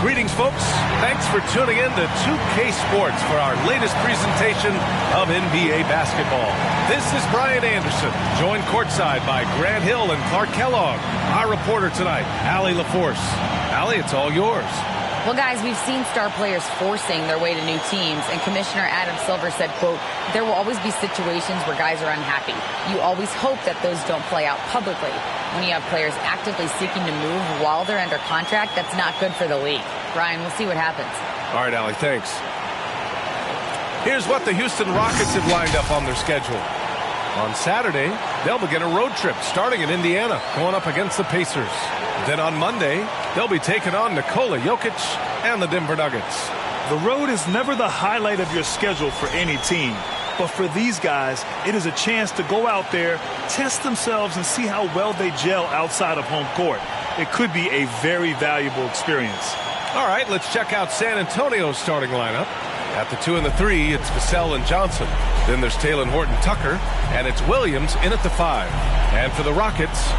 Greetings, folks. Thanks for tuning in to 2K Sports for our latest presentation of NBA basketball. This is Brian Anderson, joined courtside by Grant Hill and Clark Kellogg. Our reporter tonight, Allie LaForce. Allie, it's all yours. Well, guys, we've seen star players forcing their way to new teams, and Commissioner Adam Silver said, quote, there will always be situations where guys are unhappy. You always hope that those don't play out publicly. When you have players actively seeking to move while they're under contract, that's not good for the league. Brian, we'll see what happens. All right, Allie, thanks. Here's what the Houston Rockets have lined up on their schedule. On Saturday, they'll begin a road trip starting in Indiana, going up against the Pacers. Then on Monday, they'll be taking on Nikola Jokic and the Denver Nuggets. The road is never the highlight of your schedule for any team. But for these guys, it is a chance to go out there, test themselves, and see how well they gel outside of home court. It could be a very valuable experience. All right, let's check out San Antonio's starting lineup. At the 2 and the 3, it's Vassell and Johnson. Then there's Talen Horton-Tucker, and it's Williams in at the 5. And for the Rockets,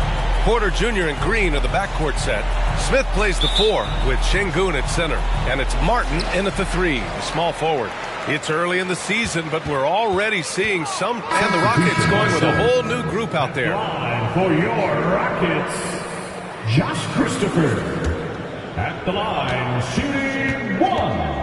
Porter Jr. and Green are the backcourt set. Smith plays the 4 with Şengün at center. And it's Martin in at the 3, the small forward. It's early in the season, but we're already seeing some, and the Rockets going with a whole new group out there. For your Rockets, Josh Christopher. At the line, shooting 1.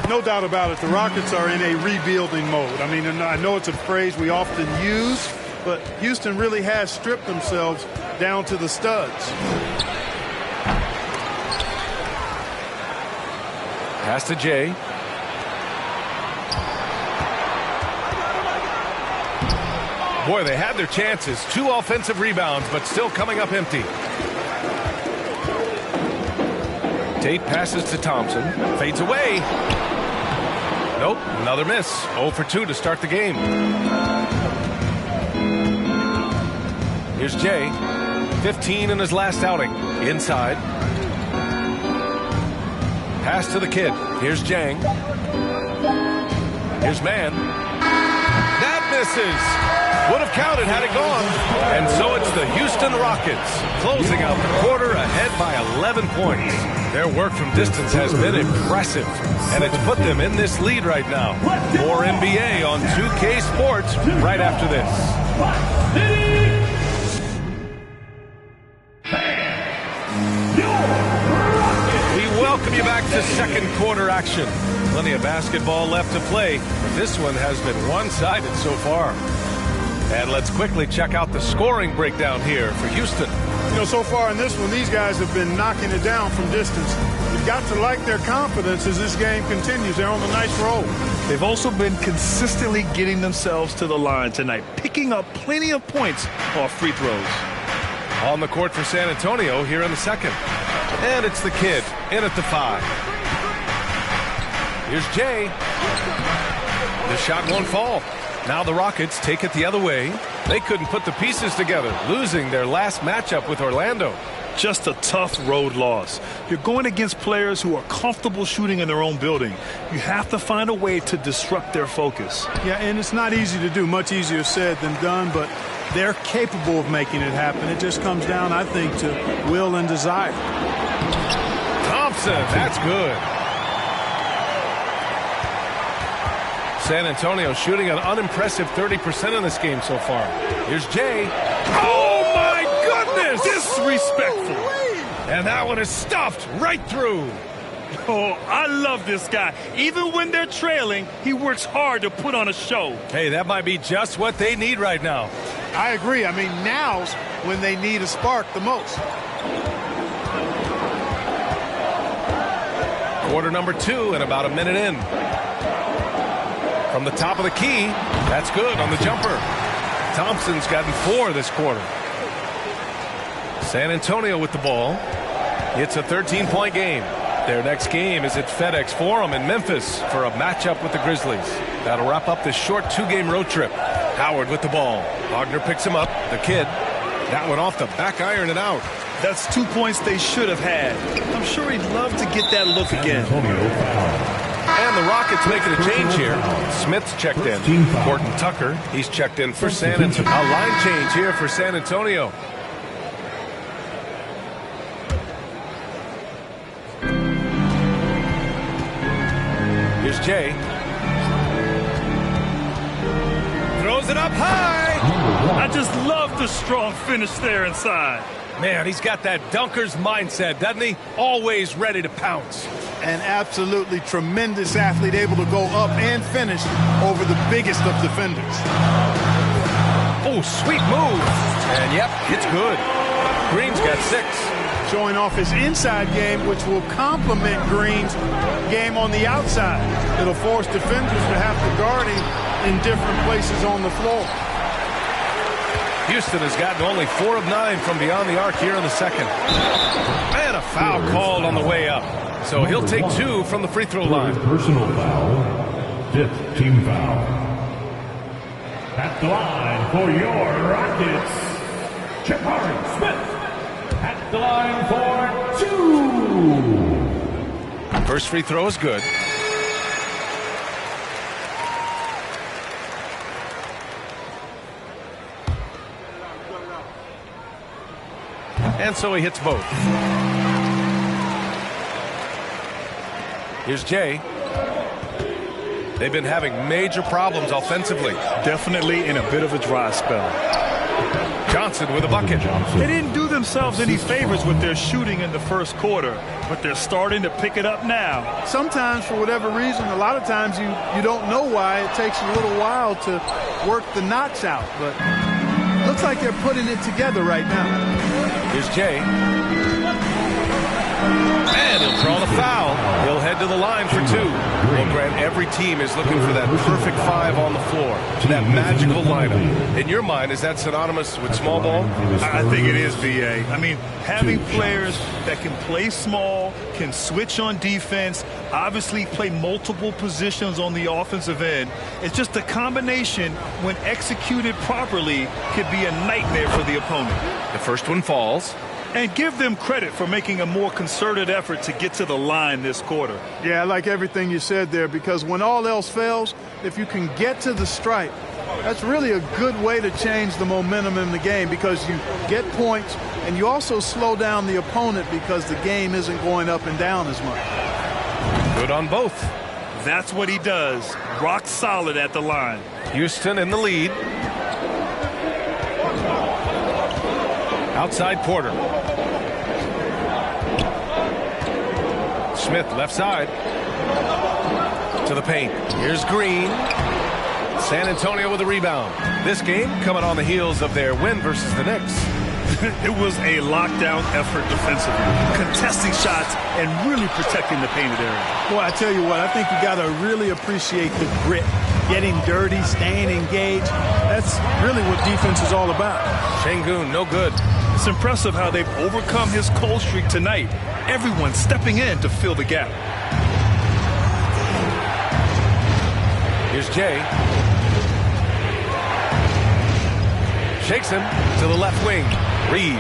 No doubt about it, the Rockets are in a rebuilding mode. I mean, I know it's a phrase we often use, but Houston really has stripped themselves down to the studs. Pass to Jay. Boy, they had their chances. 2 offensive rebounds, but still coming up empty. Tate passes to Thompson. Fades away. Nope, another miss. 0 for 2 to start the game. Here's Jay. 15 in his last outing. Inside. Pass to the kid. Here's Jang. Here's Mann. That misses. Would have counted had it gone. And so it's the Houston Rockets closing out the quarter ahead by 11 points. Their work from distance has been impressive, and it's put them in this lead right now. More NBA on 2K Sports right after this. We welcome you back to second quarter action. Plenty of basketball left to play, but this one has been one-sided so far. And let's quickly check out the scoring breakdown here for Houston. You know, so far in this one, these guys have been knocking it down from distance. You've got to like their confidence as this game continues. They're on a nice roll. They've also been consistently getting themselves to the line tonight, picking up plenty of points off free throws. On the court for San Antonio here in the second. And it's the kid in at the 5. Here's Jay. The shot won't fall. Now the Rockets take it the other way. They couldn't put the pieces together, losing their last matchup with Orlando. Just a tough road loss. You're going against players who are comfortable shooting in their own building. You have to find a way to disrupt their focus. Yeah, and it's not easy to do. Much easier said than done, but they're capable of making it happen. It just comes down, I think, to will and desire. Thompson, that's good. San Antonio shooting an unimpressive 30% in this game so far. Here's Jay. Oh, my goodness! Disrespectful. And that one is stuffed right through. Oh, I love this guy. Even when they're trailing, he works hard to put on a show. Hey, that might be just what they need right now. I agree. I mean, now's when they need a spark the most. Quarter number 2 and about a minute in. From the top of the key, that's good on the jumper. Thompson's gotten 4 this quarter. San Antonio with the ball. It's a 13-point game. Their next game is at FedEx Forum in Memphis for a matchup with the Grizzlies. That'll wrap up this short 2-game road trip. Howard with the ball. Wagner picks him up. The kid. That one off the back iron and out. That's 2 points they should have had. I'm sure he'd love to get that look again. And the Rockets making a change here. Smith's checked in. Horton Tucker, he's checked in for San Antonio. A line change here for San Antonio. Here's Jay. Throws it up high. I just love the strong finish there inside. Man, he's got that dunker's mindset, doesn't he? Always ready to pounce. An absolutely tremendous athlete, able to go up and finish over the biggest of defenders. Oh, sweet move. And yep, it's good. Green's got 6. Showing off his inside game, which will complement Green's game on the outside. It'll force defenders to have to guard him in different places on the floor. Houston has gotten only 4 of 9 from beyond the arc here in the second. And a foul called on the way up. So he'll take 2 from the free throw line. Personal foul. 5th team foul. At the line for your Rockets, Jabari Smith. At the line for 2. First free throw is good. And so he hits both. Here's Jay. They've been having major problems offensively. Definitely in a bit of a dry spell. Johnson with a bucket. They didn't do themselves any favors with their shooting in the first quarter, but they're starting to pick it up now. Sometimes, for whatever reason, a lot of times you don't know why. It takes a little while to work the knots out, but looks like they're putting it together right now. Here's Jay. And he'll draw the foul. He'll head to the line for 2. Well, Grant, every team is looking for that perfect 5 on the floor, that magical lineup. In your mind, is that synonymous with small ball? I think it is, VA. I mean, having players that can play small, can switch on defense, obviously play multiple positions on the offensive end. It's just a combination, when executed properly, could be a nightmare for the opponent. The first one falls. And give them credit for making a more concerted effort to get to the line this quarter. Yeah, I like everything you said there, because when all else fails, if you can get to the stripe, that's really a good way to change the momentum in the game, because you get points and you also slow down the opponent because the game isn't going up and down as much. Good on both. That's what he does. Rock solid at the line. Houston in the lead. Outside Porter. Smith left side. To the paint. Here's Green. San Antonio with a rebound. This game coming on the heels of their win versus the Knicks. It was a lockdown effort defensively, contesting shots and really protecting the painted area. Boy, I tell you what, I think you got to really appreciate the grit, getting dirty, staying engaged. That's really what defense is all about. Şengün, no good. It's impressive how they've overcome his cold streak tonight. Everyone stepping in to fill the gap. Here's Jay. Shakes him to the left wing. Reeves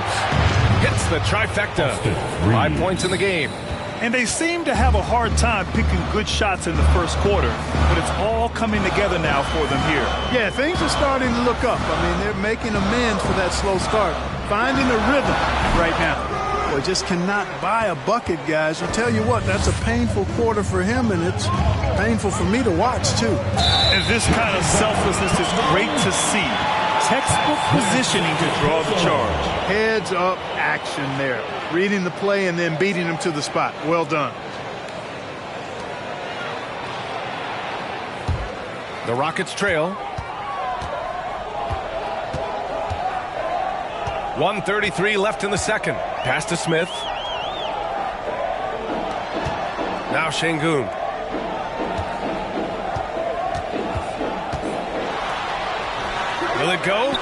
hits the trifecta. 5 points in the game. And they seem to have a hard time picking good shots in the first quarter, but it's all coming together now for them here. Yeah, things are starting to look up. I mean, they're making amends for that slow start, finding a rhythm right now. Boy, just cannot buy a bucket, guys. I tell you what, that's a painful quarter for him, and it's painful for me to watch, too. And this kind of selflessness is great to see. Textbook positioning to draw the charge. Heads up action there. Reading the play and then beating him to the spot. Well done. The Rockets trail. 1:33 left in the second. Pass to Smith. Now Şengün. Will it go?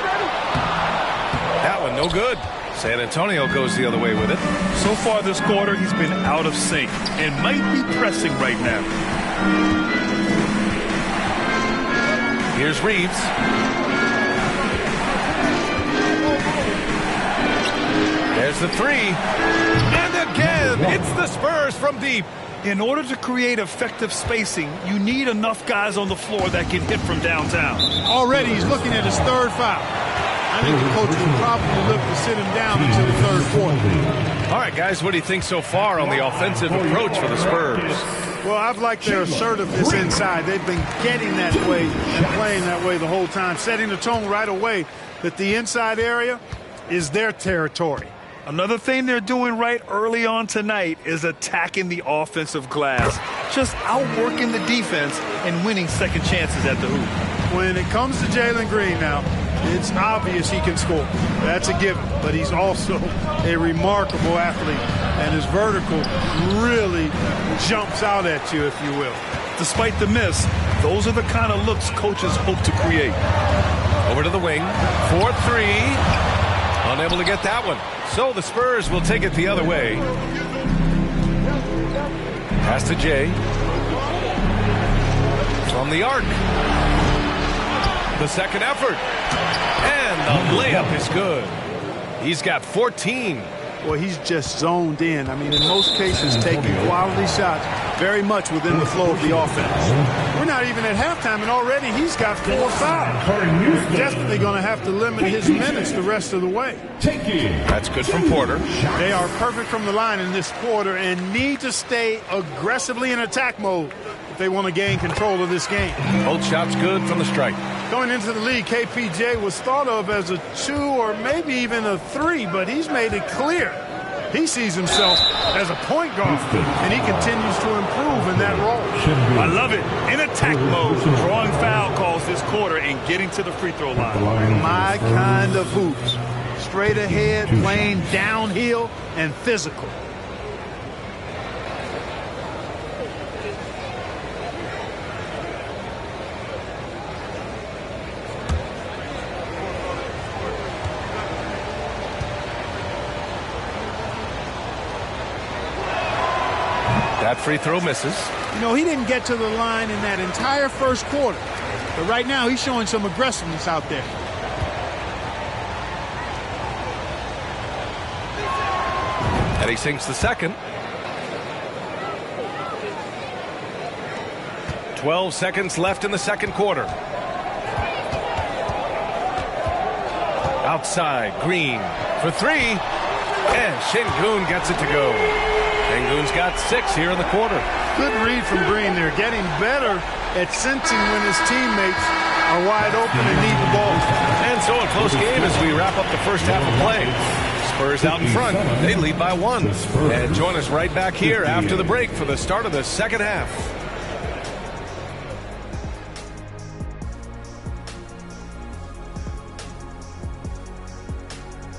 That one no good. San Antonio goes the other way with it. So far this quarter, he's been out of sync and might be pressing right now. Here's Reeves. There's the three. And again, it's the Spurs from deep. In order to create effective spacing, you need enough guys on the floor that can hit from downtown. Already he's looking at his third foul. I think the coach will probably look to sit him down until the third quarter. All right, guys, what do you think so far on the offensive approach for the Spurs? Well, I've liked their assertiveness inside. They've been getting that way and playing that way the whole time, setting the tone right away that the inside area is their territory. Another thing they're doing right early on tonight is attacking the offensive glass, just outworking the defense and winning second chances at the hoop. When it comes to Jalen Green now, it's obvious he can score. That's a given. But he's also a remarkable athlete, and his vertical really jumps out at you, if you will. Despite the miss, those are the kind of looks coaches hope to create. Over to the wing. 4-3. Unable to get that one. So the Spurs will take it the other way. Pass to Jay. From the arc. The second effort. And the layup is good. He's got 14. Well, he's just zoned in. I mean, in most cases, taking quality shots very much within the flow of the offense. We're not even at halftime, and already he's got 4 fouls. They're definitely going to have to limit his minutes the rest of the way. That's good from Porter. They are perfect from the line in this quarter and need to stay aggressively in attack mode if they want to gain control of this game. Both shots good from the strike. Going into the league, KPJ was thought of as a 2 or maybe even a 3, but he's made it clear he sees himself as a point guard, and he continues to improve in that role. I love it. In attack mode, drawing foul calls this quarter and getting to the free throw line. My kind of hoops. Straight ahead, playing downhill, and physical. That free throw misses. You know, he didn't get to the line in that entire first quarter. But right now, he's showing some aggressiveness out there. And he sinks the second. 12 seconds left in the second quarter. Outside, Green for 3. And Şengün gets it to go. Şengün's got 6 here in the quarter. Good read from Green there, getting better at sensing when his teammates are wide open and need the ball. And so a close game as we wrap up the first half of play. Spurs out in front. They lead by 1. And join us right back here after the break for the start of the second half.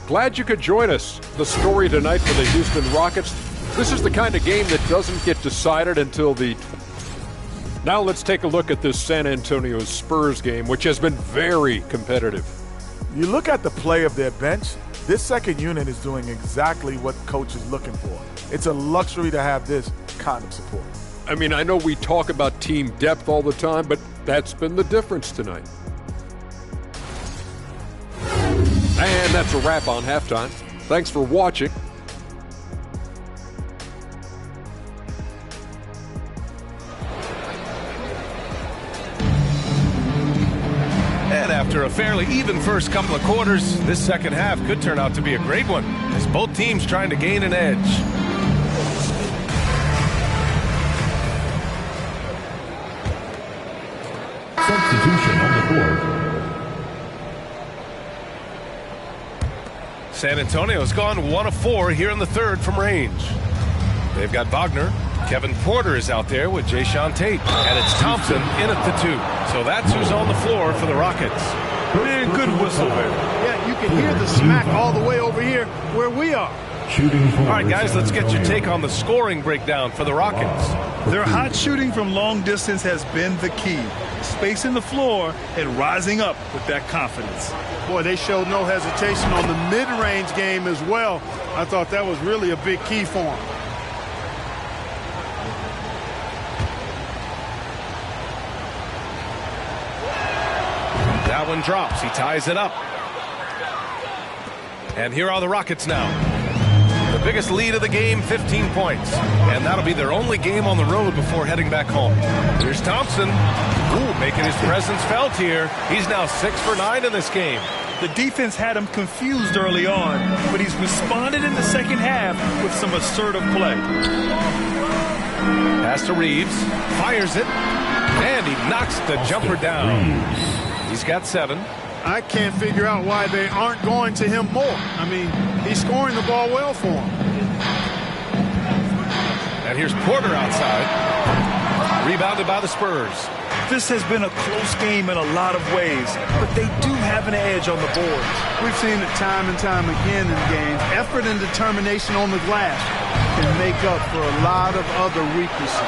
Glad you could join us. The story tonight for the Houston Rockets. This is the kind of game that doesn't get decided until the... Now let's take a look at this San Antonio Spurs game, which has been very competitive. You look at the play of their bench, this second unit is doing exactly what coach is looking for. It's a luxury to have this kind of support. I mean, I know we talk about team depth all the time, but that's been the difference tonight. And that's a wrap on halftime. Thanks for watching. And after a fairly even first couple of quarters, this second half could turn out to be a great one as both teams trying to gain an edge. Substitution on the court. San Antonio's gone 1 of 4 here in the third from range. They've got Wagner Kevin Porter is out there with Jayshawn Tate. And it's Thompson in at the 2. So that's who's on the floor for the Rockets. Man, good whistle there. Yeah, you can hear the smack all the way over here where we are. All right, guys, let's get your take on the scoring breakdown for the Rockets. Their hot shooting from long distance has been the key. Spacing the floor and rising up with that confidence. Boy, they showed no hesitation on the mid-range game as well. I thought that was really a big key for them. That one drops. He ties it up. And here are the Rockets now. The biggest lead of the game, 15 points. And that'll be their only game on the road before heading back home. Here's Thompson. Ooh, making his presence felt here. He's now 6 for 9 in this game. The defense had him confused early on, but he's responded in the second half with some assertive play. Pass to Reeves. Fires it. And he knocks the jumper down. He's got 7. I can't figure out why they aren't going to him more. I mean, he's scoring the ball well for him. And here's Porter outside. Rebounded by the Spurs. This has been a close game in a lot of ways, but they do have an edge on the boards. We've seen it time and time again in games. Effort and determination on the glass can make up for a lot of other weaknesses.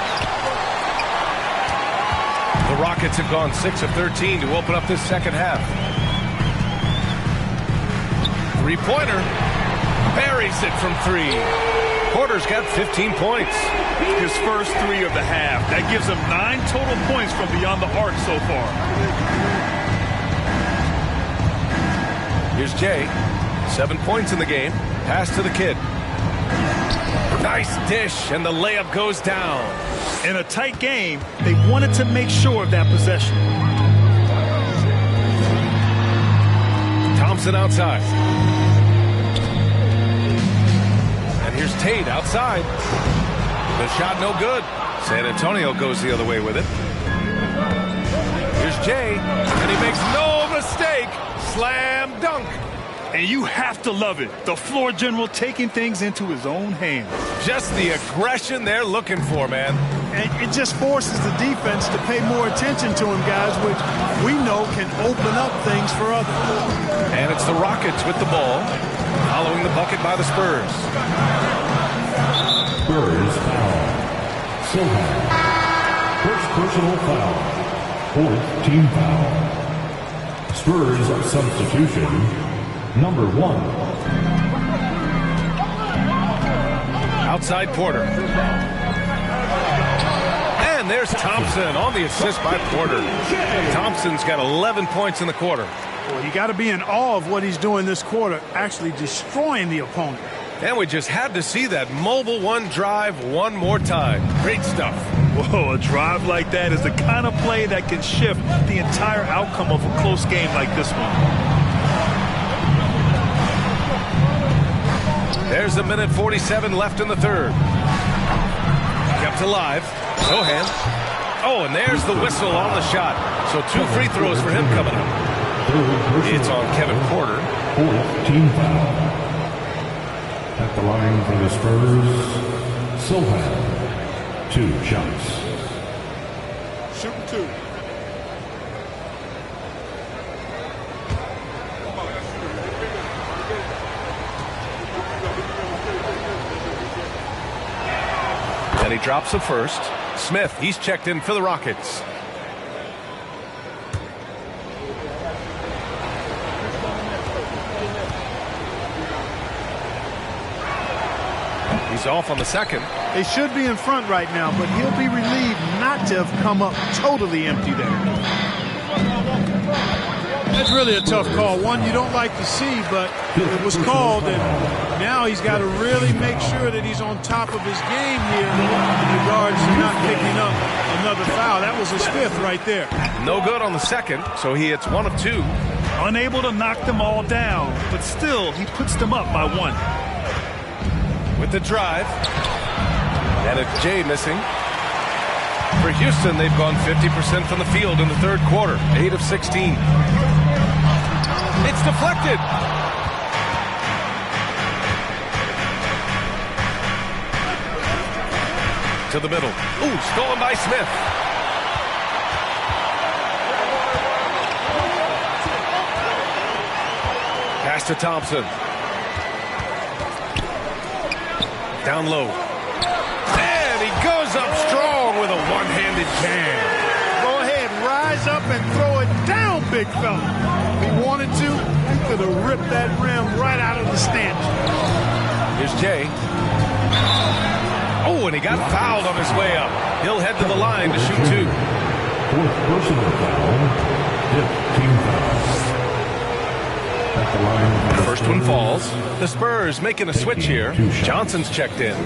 The Rockets have gone 6 of 13 to open up this second half. Three-pointer. Buries it from 3. Porter's got 15 points. His first 3 of the half. That gives him 9 total points from beyond the arc so far. Here's Jay. 7 points in the game. Pass to the kid. Nice dish, and the layup goes down. In a tight game, they wanted to make sure of that possession. Thompson outside. And here's Tate outside. The shot no good. San Antonio goes the other way with it. Here's Jay, and he makes no mistake. Slam dunk. And you have to love it. The floor general taking things into his own hands. Just the aggression they're looking for, man. And it just forces the defense to pay more attention to him, guys, which we know can open up things for others. And it's the Rockets with the ball, following the bucket by the Spurs. Spurs foul. Silva. First personal foul. 4th team foul. Spurs substitution. Number 1. Outside Porter. And there's Thompson on the assist by Porter. Thompson's got 11 points in the quarter. Well, you got to be in awe of what he's doing this quarter, actually destroying the opponent. And we just had to see that mobile one drive one more time. Great stuff. Whoa, a drive like that is the kind of play that can shift the entire outcome of a close game like this one. There's a minute 47 left in the third. Kept alive. Sohan. Oh, and there's the whistle on the shot. So 2 free throws for him coming up. It's on Kevin Porter. 4th team foul. At the line for the Spurs, Silva. 2 shots. Shooting 2. And he drops the first. Smith, he's checked in for the Rockets. He's off on the second. They should be in front right now, but he'll be relieved not to have come up totally empty there. That's really a tough call. One you don't like to see, but it was called, and now he's got to really make sure that he's on top of his game here in regards to not picking up another foul. That was his 5th right there. No good on the second, so he hits 1 of 2. Unable to knock them all down, but still he puts them up by 1. With the drive. And it's Jay missing. For Houston, they've gone 50% from the field in the third quarter. 8 of 16. It's deflected. To to the middle. Ooh, stolen by Smith. Pass to Thompson. Down low. And he goes up strong with a one-handed jam. Go ahead, rise up and throw it down, big fella. If he wanted to, he could have ripped that rim right out of the stanch. Here's Jay. Oh, and he got fouled on his way up. He'll head to the line to shoot 2. Fourth personal foul. Fifth team foul. At the line. First one falls. The Spurs making a switch here. Johnson's checked in.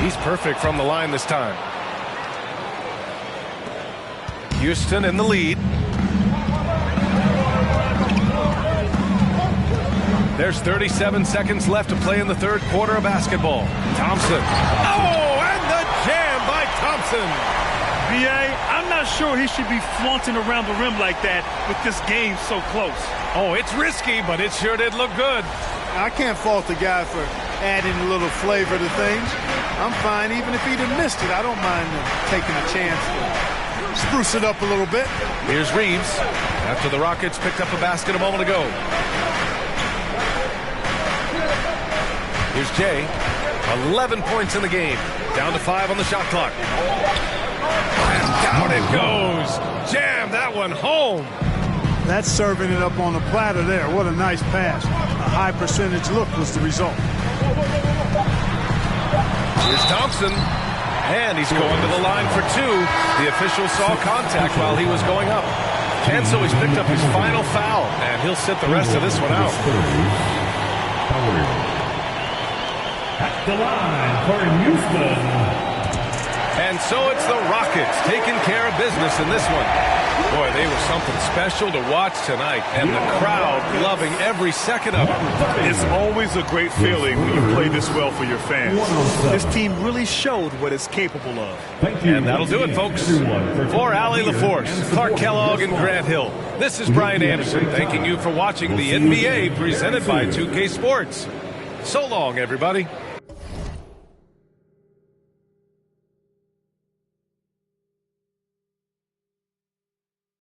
He's perfect from the line this time. Houston in the lead. There's 37 seconds left to play in the third quarter of basketball. Thompson. Oh, and the jam by Thompson. B.A., I'm not sure he should be flaunting around the rim like that with this game so close. Oh, it's risky, but it sure did look good. I can't fault the guy for adding a little flavor to things. I'm fine even if he'd have missed it. I don't mind taking a chance to spruce it up a little bit. Here's Reeves after the Rockets picked up a basket a moment ago. Here's Jay. 11 points in the game. Down to 5 on the shot clock. And down it goes. Jam that one home. That's serving it up on the platter there. What a nice pass. A high percentage look was the result. Here's Thompson. And he's going to the line for 2. The official saw contact while he was going up. And so he's picked up his final foul. And he'll sit the rest of this one out. At the line for Houston. And so it's the Rockets taking care of business in this one. Boy, they were something special to watch tonight, and the crowd loving every second of it. It's always a great feeling when you play this well for your fans. This team really showed what it's capable of. And that'll do it, folks. For Allie LaForce, Clark Kellogg, and Grant Hill, this is Brian Anderson thanking you for watching the NBA presented by 2K Sports. So long, everybody.